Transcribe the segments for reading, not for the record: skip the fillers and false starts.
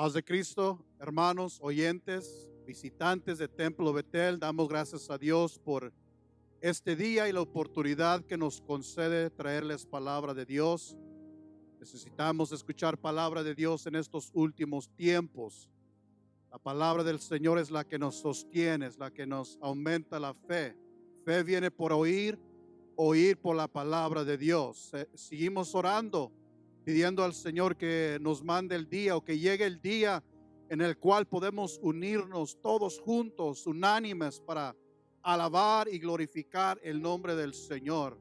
Paz de Cristo, hermanos, oyentes, visitantes de Templo Betel, damos gracias a Dios por este día y la oportunidad que nos concede traerles palabra de Dios. Necesitamos escuchar palabra de Dios en estos últimos tiempos. La palabra del Señor es la que nos sostiene, es la que nos aumenta la fe. Fe viene por oír, oír por la palabra de Dios. Seguimos orando, pidiendo al Señor que nos mande el día o que llegue el día en el cual podemos unirnos todos juntos, unánimes, para alabar y glorificar el nombre del Señor.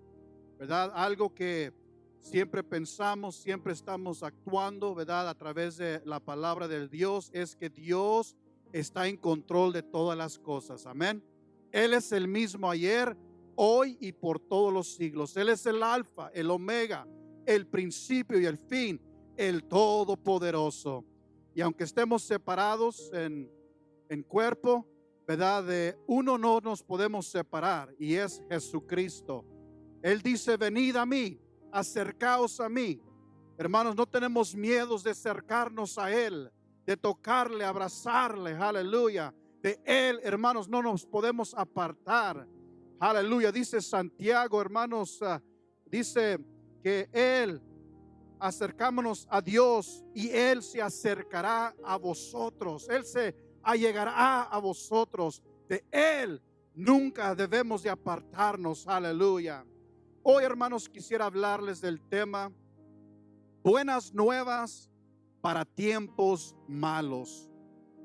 ¿Verdad? Algo que siempre pensamos, siempre estamos actuando, ¿verdad? A través de la palabra del Dios, es que Dios está en control de todas las cosas. Amén. Él es el mismo ayer, hoy y por todos los siglos. Él es el alfa, el omega, el principio y el fin, el todopoderoso. Y aunque estemos separados en cuerpo, ¿verdad? De uno no nos podemos separar, y es Jesucristo. Él dice: venid a mí, acercaos a mí. Hermanos, no tenemos miedos de acercarnos a Él, de tocarle, abrazarle, aleluya. De Él, hermanos, no nos podemos apartar, aleluya. Dice Santiago, hermanos, dice que Él, acercámonos a Dios y Él se acercará a vosotros. Él se allegará a vosotros. De Él nunca debemos de apartarnos, aleluya. Hoy, hermanos, quisiera hablarles del tema buenas nuevas para tiempos malos.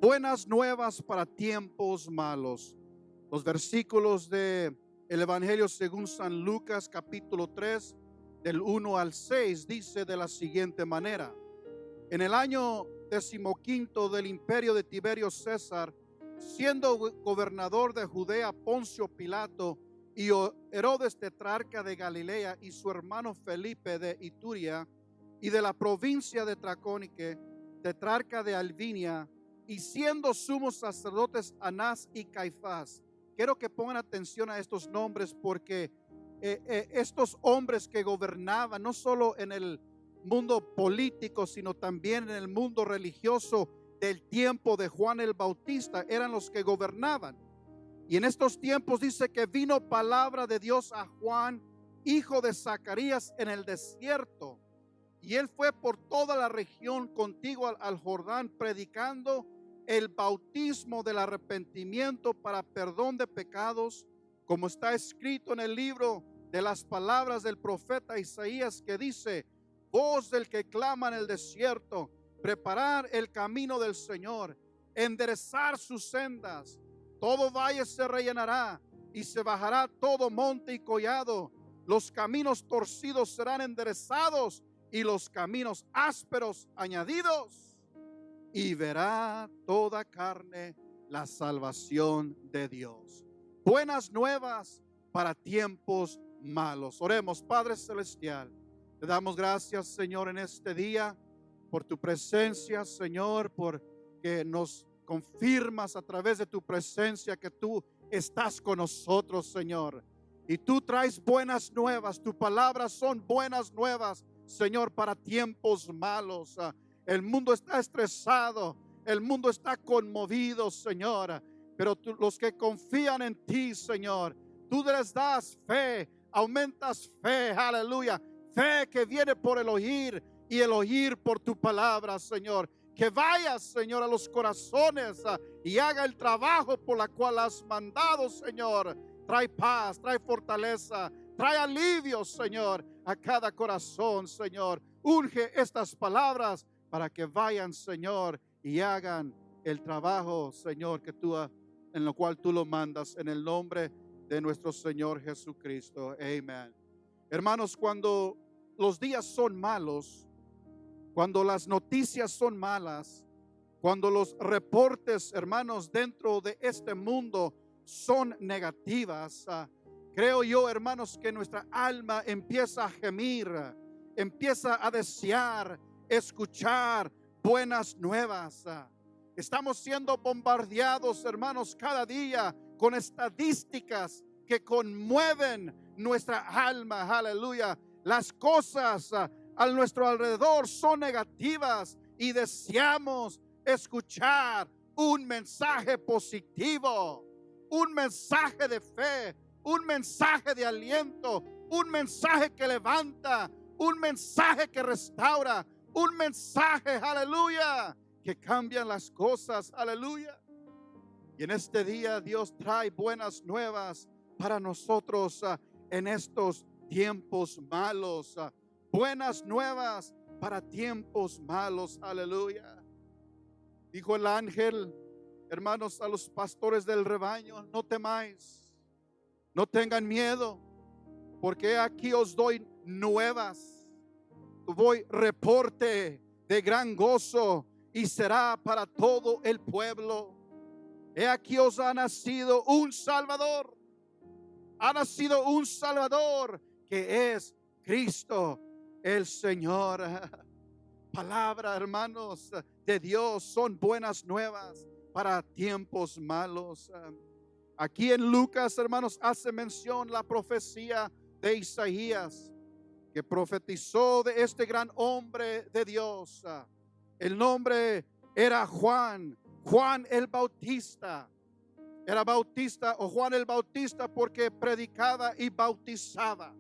Buenas nuevas para tiempos malos. Los versículos de el Evangelio según San Lucas, capítulo 3, del 1 al 6, dice de la siguiente manera: en el año 15 del imperio de Tiberio César, siendo gobernador de Judea Poncio Pilato y Herodes tetrarca de Galilea y su hermano Felipe de Ituria y de la provincia de Tracónique, tetrarca de Albinia, y siendo sumos sacerdotes Anás y Caifás. Quiero que pongan atención a estos nombres, porque estos hombres que gobernaban no solo en el mundo político, sino también en el mundo religioso del tiempo de Juan el Bautista, eran los que gobernaban. Y en estos tiempos dice que vino palabra de Dios a Juan, hijo de Zacarías, en el desierto. Y él fue por toda la región contigua al Jordán, predicando el bautismo del arrepentimiento para perdón de pecados, como está escrito en el libro de las palabras del profeta Isaías, que dice: voz del que clama en el desierto, preparar el camino del Señor, enderezar sus sendas. Todo valle se rellenará y se bajará todo monte y collado. Los caminos torcidos serán enderezados y los caminos ásperos añadidos. Y verá toda carne la salvación de Dios. Buenas nuevas para tiempos malos. Oremos. Padre celestial, te damos gracias, Señor, en este día por tu presencia, Señor, porque nos confirmas a través de tu presencia que tú estás con nosotros, Señor. Y tú traes buenas nuevas. Tu palabra son buenas nuevas, Señor, para tiempos malos. El mundo está estresado, el mundo está conmovido, Señor. Pero los que confían en ti, Señor, tú les das fe, aumentas fe, aleluya. Fe que viene por el oír y el oír por tu palabra, Señor. Que vayas, Señor, a los corazones y haga el trabajo por la cual has mandado, Señor. Trae paz, trae fortaleza, trae alivio, Señor, a cada corazón, Señor. Unge estas palabras para que vayan, Señor, y hagan el trabajo, Señor, que tú, en lo cual tú lo mandas, en el nombre de nuestro Señor Jesucristo. Amén. Hermanos, cuando los días son malos, cuando las noticias son malas, cuando los reportes, hermanos, dentro de este mundo son negativas, creo yo, hermanos, que nuestra alma empieza a gemir, empieza a desear escuchar buenas nuevas. Estamos siendo bombardeados, hermanos, cada día con estadísticas que conmueven nuestra alma, aleluya. Las cosas a nuestro alrededor son negativas y deseamos escuchar un mensaje positivo, un mensaje de fe, un mensaje de aliento, un mensaje que levanta, un mensaje que restaura, un mensaje, aleluya, que cambia las cosas, aleluya. Y en este día Dios trae buenas nuevas para nosotros en estos tiempos malos. Buenas nuevas para tiempos malos, aleluya. Dijo el ángel, hermanos, a los pastores del rebaño: no temáis, no tengan miedo, porque aquí os doy nuevas, doy reporte de gran gozo, y será para todo el pueblo. He aquí os ha nacido un Salvador. Ha nacido un Salvador, que es Cristo el Señor. Palabra, hermanos, de Dios son buenas nuevas para tiempos malos. Aquí en Lucas, hermanos, hace mención la profecía de Isaías, que profetizó de este gran hombre de Dios. El nombre era Juan el Bautista. Era Bautista o Juan el Bautista porque predicaba y bautizaba.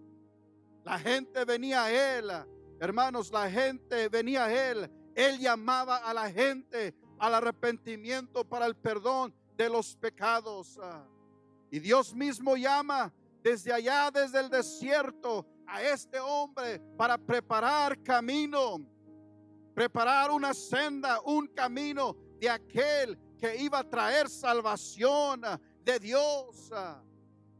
La gente venía a él, hermanos, la gente venía a él. Él llamaba a la gente al arrepentimiento para el perdón de los pecados. Y Dios mismo llama desde allá, desde el desierto, a este hombre para preparar camino, preparar una senda, un camino de aquel que iba a traer salvación de Dios.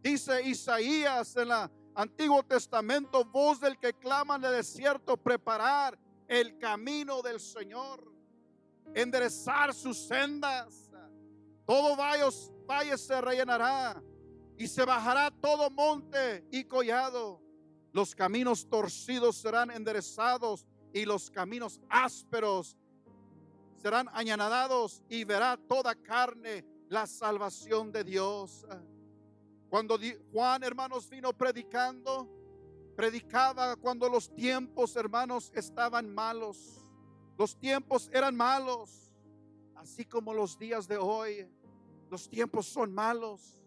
Dice Isaías en el Antiguo Testamento: voz del que clama en el desierto, preparar el camino del Señor, enderezar sus sendas. Todo valle se rellenará, y se bajará todo monte y collado. Los caminos torcidos serán enderezados, y los caminos ásperos serán allanados, y verá toda carne la salvación de Dios. Cuando Juan, hermanos, vino predicaba cuando los tiempos, hermanos, estaban malos. Los tiempos eran malos, así como los días de hoy. Los tiempos son malos.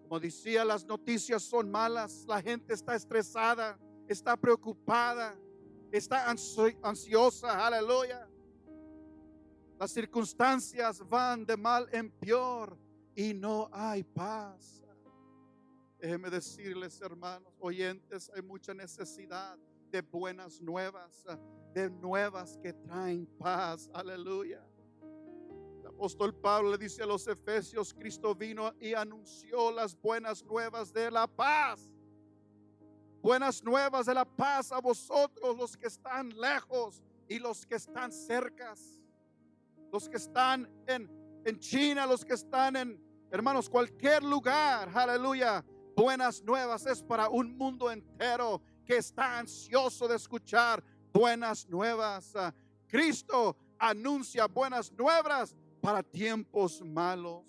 Como decía, las noticias son malas. La gente está estresada, está preocupada, está ansiosa, aleluya. Las circunstancias van de mal en peor y no hay paz. Déjenme decirles, hermanos oyentes, hay mucha necesidad de buenas nuevas, de nuevas que traen paz, aleluya. El apóstol Pablo le dice a los Efesios: Cristo vino y anunció las buenas nuevas de la paz. Buenas nuevas de la paz a vosotros, los que están lejos y los que están cercas. Los que están en China, los que están en, hermanos, cualquier lugar, aleluya. Buenas nuevas es para un mundo entero que está ansioso de escuchar buenas nuevas. Cristo anuncia buenas nuevas para tiempos malos.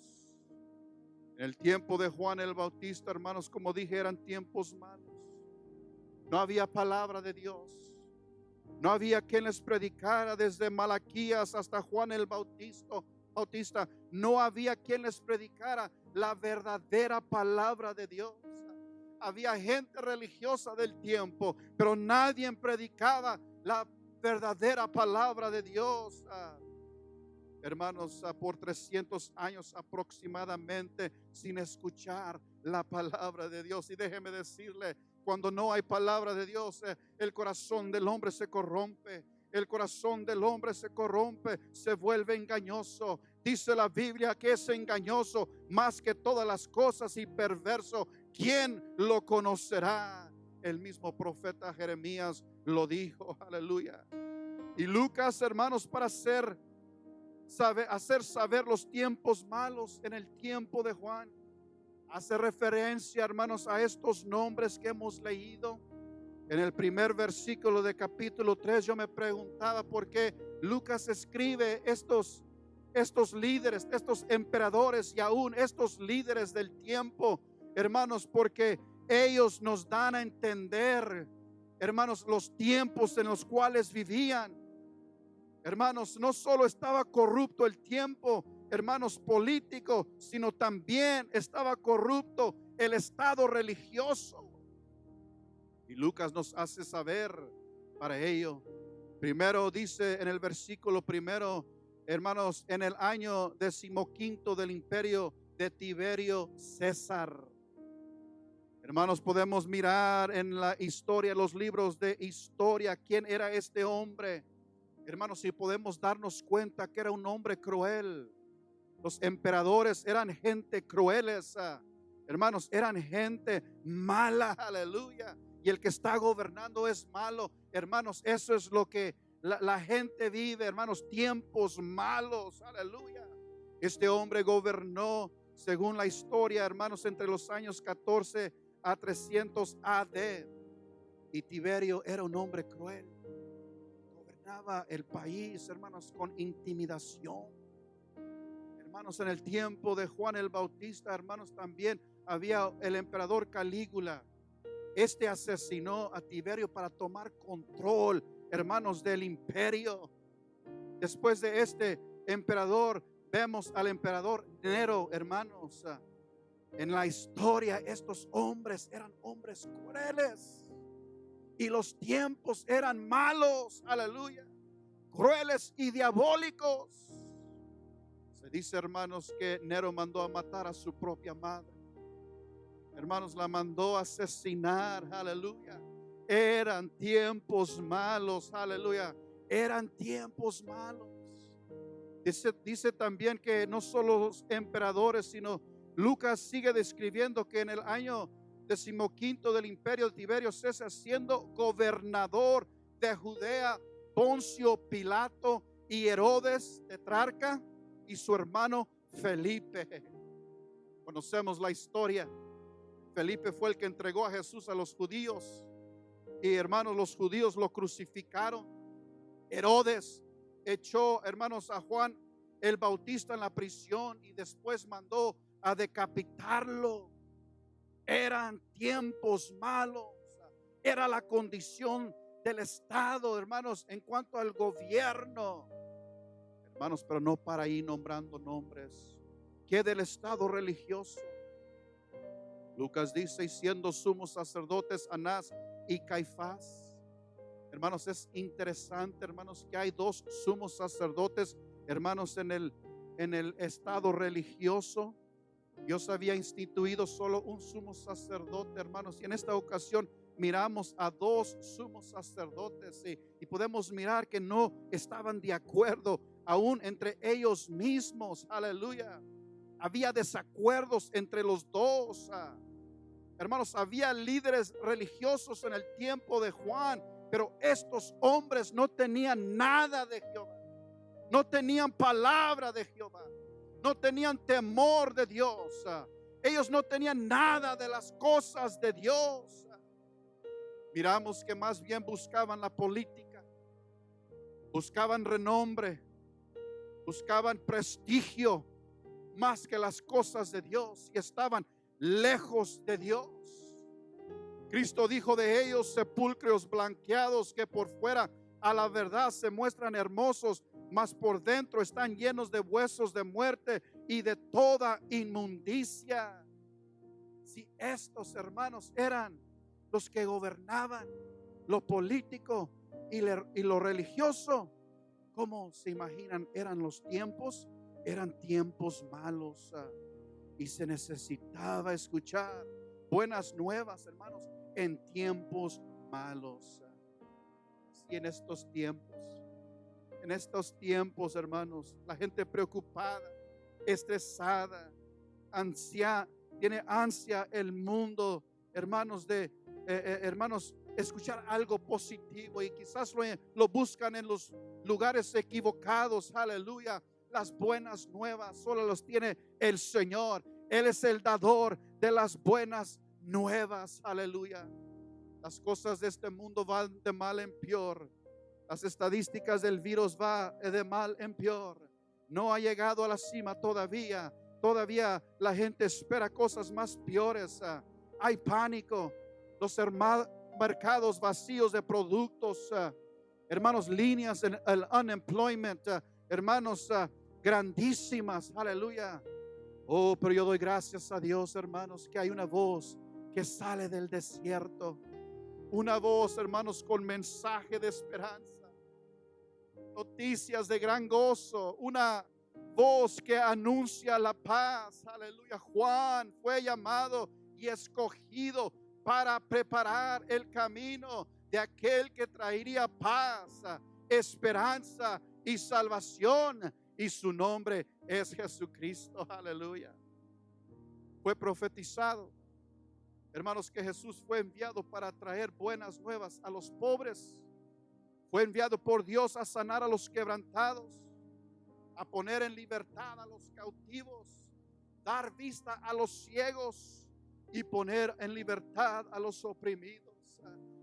En el tiempo de Juan el Bautista, hermanos, como dije, eran tiempos malos. No había palabra de Dios. No había quien les predicara. Desde Malaquías hasta Juan el Bautista, no había quien les predicara la verdadera palabra de Dios. Había gente religiosa del tiempo, pero nadie predicaba la verdadera palabra de Dios. Hermanos, por 300 años aproximadamente sin escuchar la palabra de Dios. Y déjeme decirle, cuando no hay palabra de Dios, el corazón del hombre se corrompe. El corazón del hombre se corrompe, se vuelve engañoso. Dice la Biblia que es engañoso más que todas las cosas y perverso. ¿Quién lo conocerá? El mismo profeta Jeremías lo dijo, aleluya. Y Lucas, hermanos, para hacer saber los tiempos malos en el tiempo de Juan, hace referencia, hermanos, a estos nombres que hemos leído. En el primer versículo de capítulo 3 yo me preguntaba por qué Lucas escribe estos líderes, estos emperadores y aún estos líderes del tiempo, hermanos, porque ellos nos dan a entender, hermanos, los tiempos en los cuales vivían. Hermanos, no solo estaba corrupto el tiempo, hermanos, político, sino también estaba corrupto el estado religioso. Y Lucas nos hace saber para ello. Primero dice en el versículo primero, hermanos, en el año 15 del imperio de Tiberio César. Hermanos, podemos mirar en la historia, los libros de historia, quién era este hombre. Hermanos, si podemos darnos cuenta que era un hombre cruel. Los emperadores eran gente crueles, hermanos, eran gente mala, aleluya. Y el que está gobernando es malo, hermanos. Eso es lo que la gente vive, hermanos, tiempos malos, aleluya. Este hombre gobernó, según la historia, hermanos, entre los años 14 a 300 AD. Y Tiberio era un hombre cruel. Gobernaba el país, hermanos, con intimidación. Hermanos, en el tiempo de Juan el Bautista, hermanos, también había el emperador Calígula. Este asesinó a Tiberio para tomar control, hermanos, del imperio. Después de este emperador, vemos al emperador Nero, hermanos. En la historia, estos hombres eran hombres crueles y los tiempos eran malos, aleluya, crueles y diabólicos. Se dice, hermanos, que Nero mandó a matar a su propia madre. Hermanos, la mandó a asesinar, aleluya. Eran tiempos malos, aleluya. Eran tiempos malos. Dice también que no solo los emperadores, sino Lucas sigue describiendo que en el año 15 del imperio de Tiberio César, siendo gobernador de Judea, Poncio Pilato y Herodes tetrarca y su hermano Felipe. Conocemos la historia. Felipe fue el que entregó a Jesús a los judíos. Y hermanos, los judíos lo crucificaron. Herodes echó, hermanos, a Juan el Bautista en la prisión y después mandó a decapitarlo. Eran tiempos malos. Era la condición del Estado, hermanos, en cuanto al gobierno. Hermanos, pero no para ir nombrando nombres. Que del Estado religioso. Lucas dice, y siendo sumos sacerdotes Anás y Caifás. Hermanos, es interesante, hermanos, que hay dos sumos sacerdotes, hermanos, en el estado religioso. Dios había instituido solo un sumo sacerdote, hermanos, y en esta ocasión miramos a dos sumos sacerdotes y podemos mirar que no estaban de acuerdo aún entre ellos mismos, aleluya. Había desacuerdos entre los dos. Hermanos, había líderes religiosos en el tiempo de Juan, pero estos hombres no tenían nada de Jehová. No tenían palabra de Jehová. No tenían temor de Dios. Ellos no tenían nada de las cosas de Dios. Miramos que más bien buscaban la política, buscaban renombre, buscaban prestigio más que las cosas de Dios y estaban lejos de Dios. Cristo dijo de ellos, sepulcros blanqueados que por fuera a la verdad se muestran hermosos, mas por dentro están llenos de huesos de muerte y de toda inmundicia. Si estos hermanos eran los que gobernaban lo político y lo religioso, ¿cómo se imaginan eran los tiempos? Eran tiempos malos, y se necesitaba escuchar buenas nuevas, hermanos, en tiempos malos. Y en estos tiempos, hermanos, la gente preocupada, estresada, tiene ansia el mundo, hermanos, hermanos, escuchar algo positivo, y quizás lo buscan en los lugares equivocados, aleluya. Las buenas nuevas solo los tiene el Señor. Él es el dador de las buenas nuevas, aleluya. Las cosas de este mundo van de mal en peor. Las estadísticas del virus van de mal en peor. No ha llegado a la cima todavía. Todavía la gente espera cosas más peores. Hay pánico. Los mercados vacíos de productos. hermanos, líneas en el unemployment, hermanos, grandísimas, aleluya. Oh, pero yo doy gracias a Dios, hermanos, que hay una voz que sale del desierto, una voz, hermanos, con mensaje de esperanza, noticias de gran gozo, una voz que anuncia la paz, aleluya. Juan fue llamado y escogido para preparar el camino de aquel que traería paz, esperanza y salvación, y su nombre es Jesucristo, aleluya. Fue profetizado, hermanos, que Jesús fue enviado para traer buenas nuevas a los pobres. Fue enviado por Dios a sanar a los quebrantados, a poner en libertad a los cautivos, dar vista a los ciegos y poner en libertad a los oprimidos.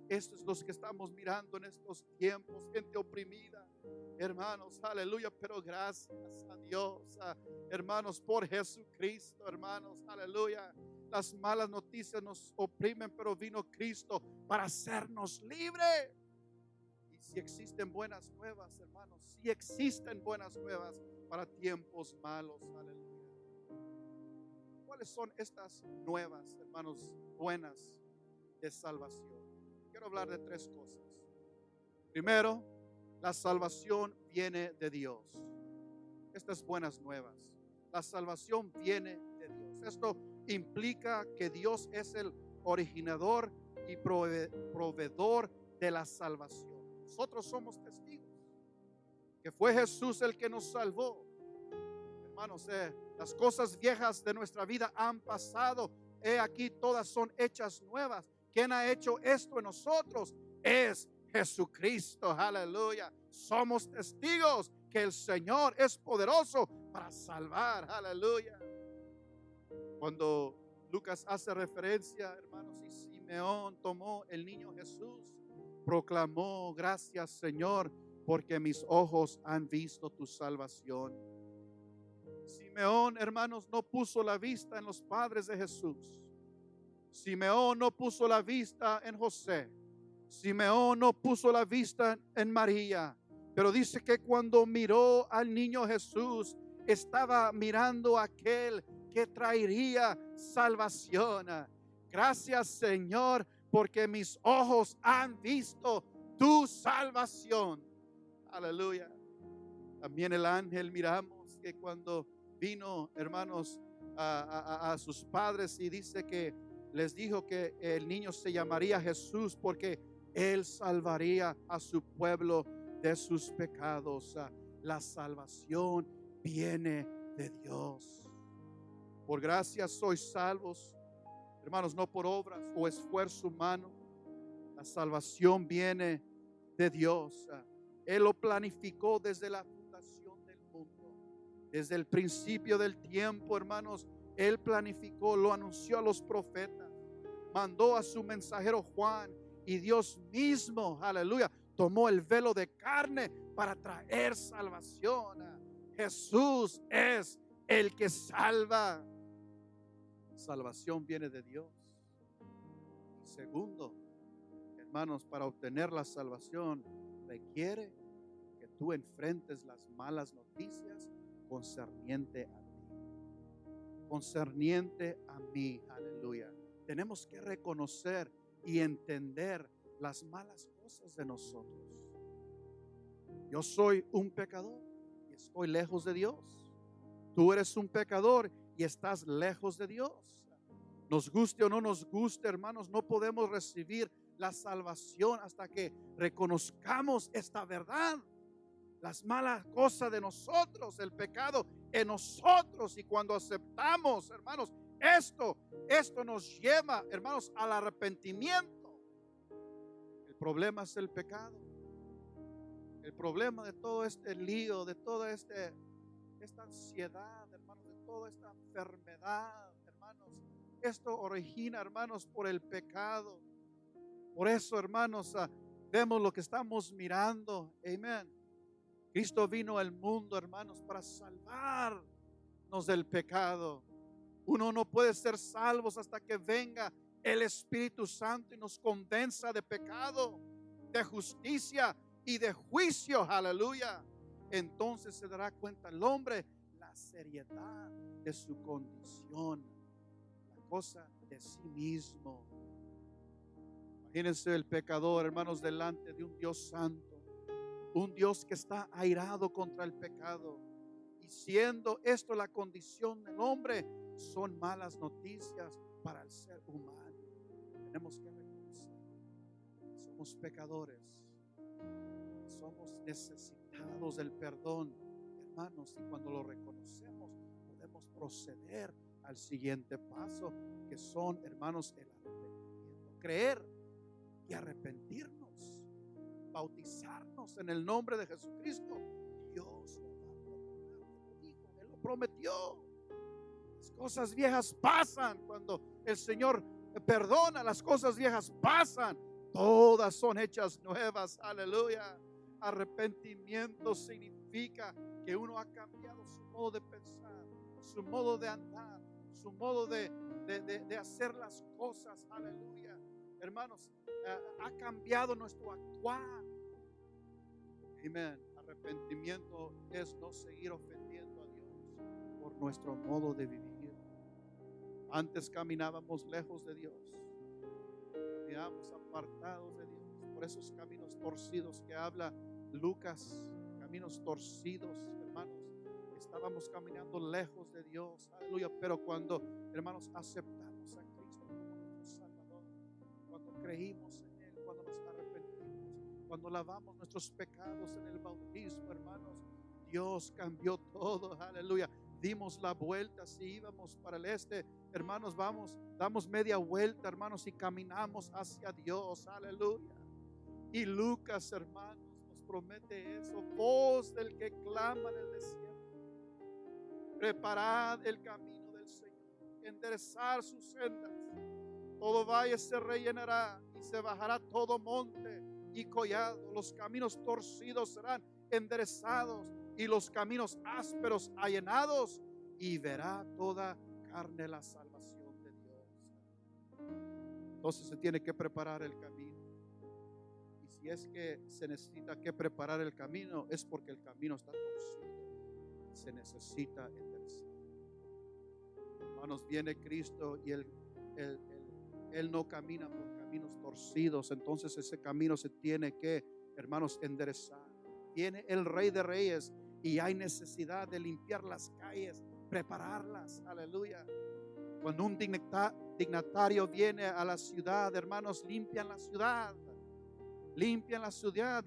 Esto es lo que estamos mirando en estos tiempos, gente oprimida, hermanos, aleluya, pero gracias a Dios, hermanos, por Jesucristo, hermanos, aleluya. Las malas noticias nos oprimen, pero vino Cristo para hacernos libres. Y si existen buenas nuevas, hermanos, si existen buenas nuevas para tiempos malos, aleluya. ¿Cuáles son estas nuevas, hermanos, buenas de salvación? Quiero hablar de tres cosas. Primero, la salvación viene de Dios. Estas buenas nuevas. La salvación viene de Dios. Esto implica que Dios es el originador y proveedor de la salvación. Nosotros somos testigos que fue Jesús el que nos salvó. Hermanos, las cosas viejas de nuestra vida han pasado. Aquí todas son hechas nuevas. ¿Quién ha hecho esto en nosotros? Es Jesucristo, aleluya. Somos testigos que el Señor es poderoso para salvar, aleluya. Cuando Lucas hace referencia, hermanos, y Simeón tomó el niño Jesús, proclamó: gracias, Señor, porque mis ojos han visto tu salvación. Simeón, hermanos, no puso la vista en los padres de Jesús. Simeón no puso la vista en José. Simeón no puso la vista en María. Pero dice que cuando miró al niño Jesús, estaba mirando a aquel que traería salvación. Gracias, Señor, porque mis ojos han visto tu salvación. Aleluya. También el ángel, miramos que cuando vino, hermanos, a sus padres, y dice que les dijo que el niño se llamaría Jesús porque él salvaría a su pueblo de sus pecados. La salvación viene de Dios. Por gracia sois salvos, hermanos, no por obras o esfuerzo humano. La salvación viene de Dios. Él lo planificó desde la fundación del mundo, desde el principio del tiempo, hermanos. Él planificó, lo anunció a los profetas, mandó a su mensajero Juan, y Dios mismo, aleluya, tomó el velo de carne para traer salvación. Jesús es el que salva. Salvación viene de Dios. Y segundo, hermanos, para obtener la salvación requiere que tú enfrentes las malas noticias concerniente a concerniente a mí, aleluya. Tenemos que reconocer y entender las malas cosas de nosotros. Yo soy un pecador y estoy lejos de Dios. Tú eres un pecador y estás lejos de Dios. Nos guste o no nos guste, hermanos, no podemos recibir la salvación hasta que reconozcamos esta verdad. Las malas cosas de nosotros, el pecado en nosotros, y cuando aceptamos, hermanos, esto nos lleva, hermanos, al arrepentimiento. El problema es el pecado. El problema de todo este lío, de toda esta ansiedad, hermanos, de toda esta enfermedad, hermanos, esto origina, hermanos, por el pecado. Por eso, hermanos, vemos lo que estamos mirando. Amén. Cristo vino al mundo, hermanos, para salvarnos del pecado. Uno no puede ser salvos hasta que venga el Espíritu Santo y nos convenza de pecado, de justicia y de juicio, aleluya, entonces se dará cuenta el hombre la seriedad de su condición, la cosa de sí mismo. Imagínense el pecador, hermanos, delante de un Dios santo, un Dios que está airado contra el pecado. Y siendo esto la condición del hombre, son malas noticias para el ser humano. Tenemos que reconocer que somos pecadores, somos necesitados del perdón, hermanos, y cuando lo reconocemos podemos proceder al siguiente paso, que son, hermanos, el arrepentimiento, creer y arrepentirnos, bautizarnos en el nombre de Jesucristo. Dios lo va a perdonar, Él dijo, Él lo prometió. Las cosas viejas pasan cuando el Señor perdona, las cosas viejas pasan, todas son hechas nuevas, aleluya. Arrepentimiento significa que uno ha cambiado su modo de pensar, su modo de andar, su modo de hacer las cosas, aleluya. Hermanos, ha cambiado nuestro actuar. Amén. Arrepentimiento es no seguir ofendiendo a Dios por nuestro modo de vivir. Antes caminábamos lejos de Dios, caminábamos apartados de Dios, por esos caminos torcidos que habla Lucas, caminos torcidos, hermanos. Estábamos caminando lejos de Dios, aleluya. Pero cuando, hermanos, aceptamos a Cristo como nuestro Salvador, cuando creímos en Él, cuando nos arrepentimos, cuando lavamos nuestros pecados en el bautismo, hermanos, Dios cambió todo, aleluya. Dimos la vuelta, si íbamos para el este, hermanos, damos media vuelta, hermanos, y caminamos hacia Dios, aleluya. Y Lucas, hermanos, nos promete eso: voz del que clama en el desierto, preparad el camino del Señor, enderezar sus sendas. Todo valle se rellenará y se bajará todo monte y collado. Los caminos torcidos serán enderezados y los caminos ásperos allanados, y verá toda carne la salvación de Dios. Entonces se tiene que preparar el camino. Y si es que se necesita que preparar el camino, es porque el camino está torcido. Se necesita enderezar. Hermanos, viene Cristo y Él no camina por caminos torcidos. Entonces ese camino se tiene que, hermanos, enderezar. Viene el Rey de Reyes y hay necesidad de limpiar las calles, prepararlas, aleluya. Cuando un dignatario viene a la ciudad, hermanos, limpian la ciudad,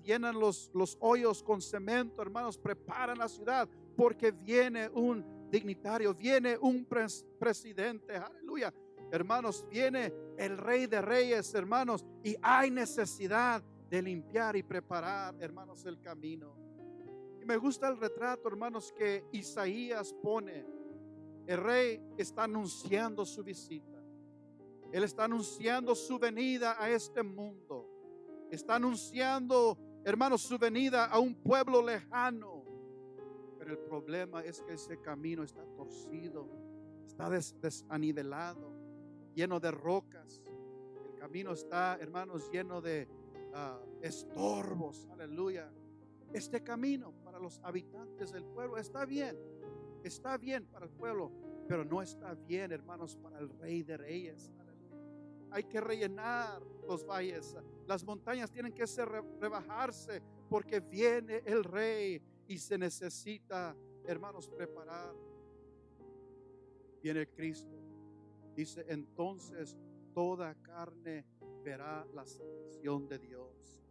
llenan los hoyos con cemento, hermanos, preparan la ciudad, porque viene un dignatario, viene un presidente, aleluya. Hermanos, viene el Rey de Reyes, hermanos, y hay necesidad de limpiar y preparar, hermanos, el camino. Y me gusta el retrato, hermanos, que Isaías pone. El rey está anunciando su visita. Él está anunciando su venida a este mundo. Está anunciando, hermanos, su venida a un pueblo lejano. Pero el problema es que ese camino está torcido, está desanivelado, lleno de rocas. El camino está, hermanos, lleno de estorbos, aleluya. Este camino para los habitantes del pueblo está bien para el pueblo, pero no está bien, hermanos, para el Rey de Reyes, aleluya. Hay que rellenar los valles, las montañas tienen que rebajarse, porque viene el Rey y se necesita, hermanos, preparar. Viene Cristo, dice: entonces toda carne verá la salvación de Dios.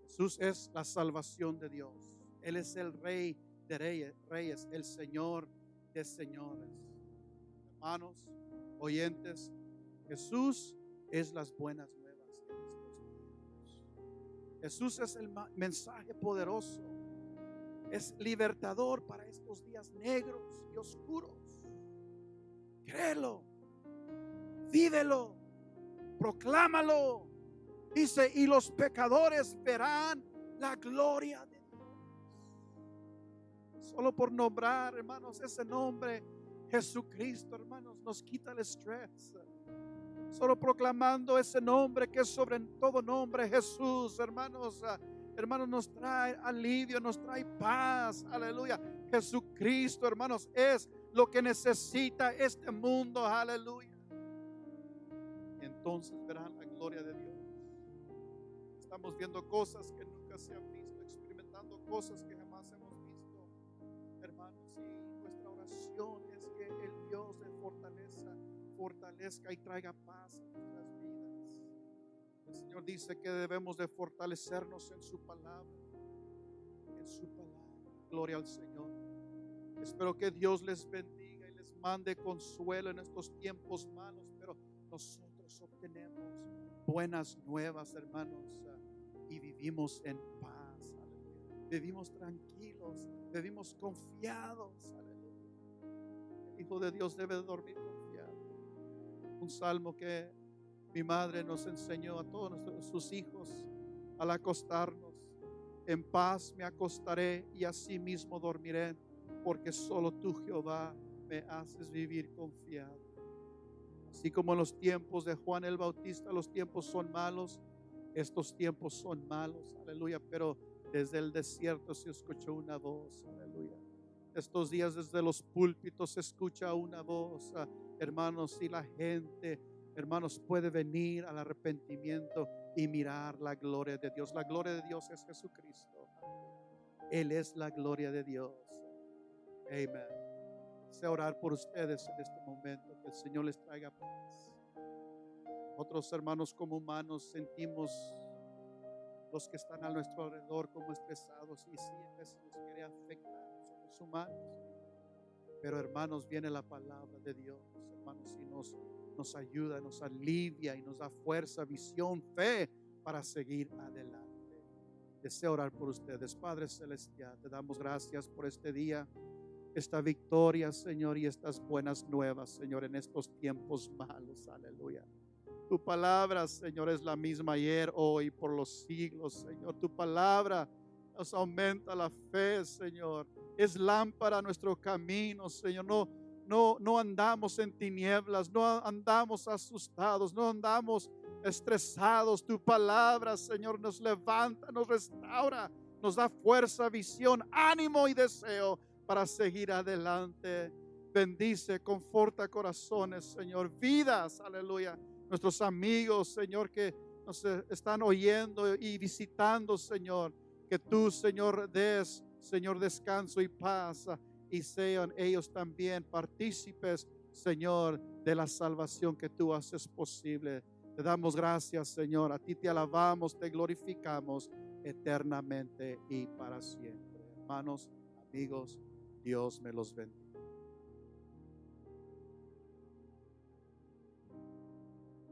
Jesús es la salvación de Dios. Él es el Rey de Reyes, el Señor de señores. Hermanos, oyentes, Jesús es las buenas nuevas en estos tiempos. Jesús es el mensaje poderoso. Es libertador para estos días negros y oscuros. Créelo, vívelo, proclámalo. Dice: y los pecadores verán la gloria de Dios. Solo por nombrar, hermanos, ese nombre, Jesucristo, hermanos, nos quita el estrés. Solo proclamando ese nombre que es sobre todo nombre, Jesús, hermanos, hermanos, nos trae alivio, nos trae paz. Aleluya. Jesucristo, hermanos, es lo que necesita este mundo. Aleluya. Y entonces verán la gloria de Dios. Estamos viendo cosas que nunca se han visto, experimentando cosas que jamás hemos visto, hermanos. Y nuestra oración es que el Dios de fortaleza fortalezca y traiga paz a nuestras vidas. El Señor dice que debemos de fortalecernos en su palabra, en su palabra. Gloria al Señor. Espero que Dios les bendiga y les mande consuelo en estos tiempos malos, pero nosotros obtenemos buenas nuevas, hermanos, y vivimos en paz. Aleluya. Vivimos tranquilos, vivimos confiados. Aleluya. El Hijo de Dios debe dormir confiado. Un salmo que mi madre nos enseñó a todos sus hijos al acostarnos: en paz me acostaré y así mismo dormiré, porque solo tú, Jehová, me haces vivir confiado. Así como en los tiempos de Juan el Bautista, los tiempos son malos, estos tiempos son malos, aleluya, pero desde el desierto se escuchó una voz, aleluya. Estos días desde los púlpitos se escucha una voz, hermanos, y la gente, hermanos, puede venir al arrepentimiento y mirar la gloria de Dios. La gloria de Dios es Jesucristo. Él es la gloria de Dios. Amén. Deseo orar por ustedes en este momento, que el Señor les traiga paz. Otros hermanos, como humanos, sentimos los que están a nuestro alrededor como estresados, y sí, a veces nos quiere afectar, somos humanos. Pero hermanos, viene la palabra de Dios, hermanos, y nos ayuda, nos alivia y nos da fuerza, visión, fe para seguir adelante. Deseo orar por ustedes. Padre celestial, te damos gracias por este día, esta victoria, Señor, y estas buenas nuevas, Señor, en estos tiempos malos. Aleluya. Tu palabra, Señor, es la misma ayer, hoy, por los siglos, Señor. Tu palabra nos aumenta la fe, Señor. Es lámpara a nuestro camino, Señor. No andamos en tinieblas, no andamos asustados, no andamos estresados. Tu palabra, Señor, nos levanta, nos restaura, nos da fuerza, visión, ánimo y deseo para seguir adelante. Bendice, conforta corazones, Señor, vidas, aleluya. Nuestros amigos, Señor, que nos están oyendo y visitando, Señor, que tú, Señor, des, Señor, descanso y paz, y sean ellos también partícipes, Señor, de la salvación que tú haces posible. Te damos gracias, Señor. A ti te alabamos, te glorificamos eternamente y para siempre. Hermanos, amigos, Dios me los bendiga.